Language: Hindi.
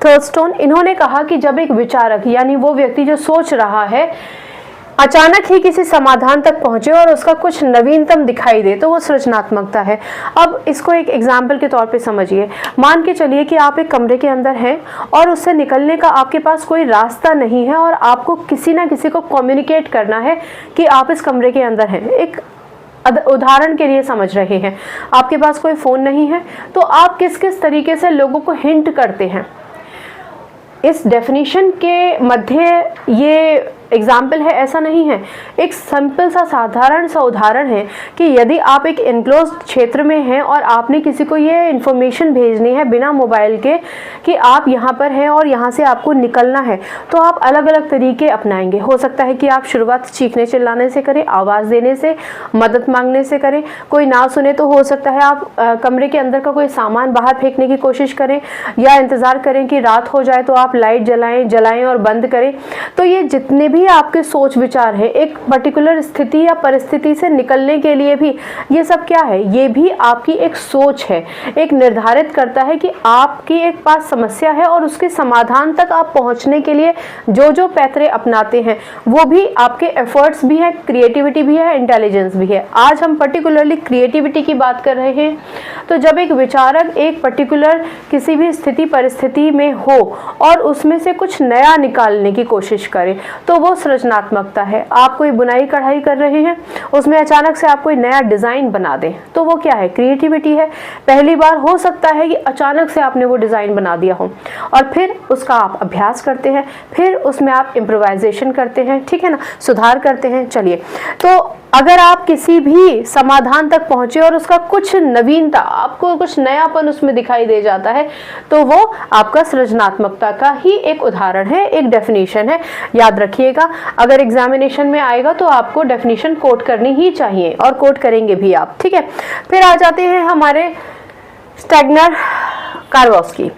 थर्स्टोन, इन्होंने कहा कि जब एक विचारक यानी वो व्यक्ति जो सोच रहा है अचानक ही किसी समाधान तक पहुंचे और उसका कुछ नवीनतम दिखाई दे तो वो सृजनात्मकता है। अब इसको एक एग्जाम्पल के तौर पे समझिए। मान के चलिए कि आप एक कमरे के अंदर हैं और उससे निकलने का आपके पास कोई रास्ता नहीं है और आपको किसी ना किसी को कम्युनिकेट करना है कि आप इस कमरे के अंदर हैं। एक उदाहरण के लिए समझ रहे हैं, आपके पास कोई फ़ोन नहीं है तो आप किस किस तरीके से लोगों को हिंट करते हैं। इस डेफिनेशन के मध्य ये एग्जाम्पल है ऐसा नहीं है, एक सिंपल सा साधारण सा उदाहरण है कि यदि आप एक इनक्लोज क्षेत्र में हैं और आपने किसी को ये इन्फॉर्मेशन भेजनी है बिना मोबाइल के कि आप यहाँ पर हैं और यहाँ से आपको निकलना है, तो आप अलग अलग तरीके अपनाएंगे। हो सकता है कि आप शुरुआत चीखने चिल्लाने से करें, आवाज़ देने से, मदद मांगने से करें। कोई ना सुने तो हो सकता है आप कमरे के अंदर का कोई सामान बाहर फेंकने की कोशिश करें या इंतज़ार करें कि रात हो जाए तो आप लाइट जलाएं और बंद करें। तो ये जितने भी आपके सोच विचार है एक पर्टिकुलर स्थिति या परिस्थिति से निकलने के लिए भी, ये सब क्या है, ये भी आपकी एक सोच है। एक निर्धारित करता है कि आपकी एक पास समस्या है और उसके समाधान तक आप पहुंचने के लिए जो जो पैतरे अपनाते हैं वो भी आपके एफर्ट्स भी है, क्रिएटिविटी भी है, इंटेलिजेंस भी है। आज हम पर्टिकुलरली क्रिएटिविटी की बात कर रहे हैं। तो जब एक विचारक एक पर्टिकुलर किसी भी स्थिति परिस्थिति में हो और उसमें से कुछ नया निकालने की कोशिश करे तो वो सृजनात्मकता है। आप कोई बुनाई कढ़ाई कर रहे हैं, उसमें अचानक से आप कोई नया डिज़ाइन बना दें तो वो क्या है, क्रिएटिविटी है। पहली बार हो सकता है कि अचानक से आपने वो डिज़ाइन बना दिया हो और फिर उसका आप अभ्यास करते हैं, फिर उसमें आप इम्प्रोवाइजेशन करते हैं, ठीक है ना, सुधार करते हैं। चलिए, तो अगर आप किसी भी समाधान तक पहुंचे और उसका कुछ नवीनता, आपको कुछ नयापन उसमें दिखाई दे जाता है तो वो आपका सृजनात्मकता का ही एक उदाहरण है, एक डेफिनेशन है। याद रखिएगा, अगर एग्जामिनेशन में आएगा तो आपको डेफिनेशन कोट करनी ही चाहिए और कोट करेंगे भी आप, ठीक है। फिर आ जाते हैं हमारे स्टेगनर कार्वोस्की।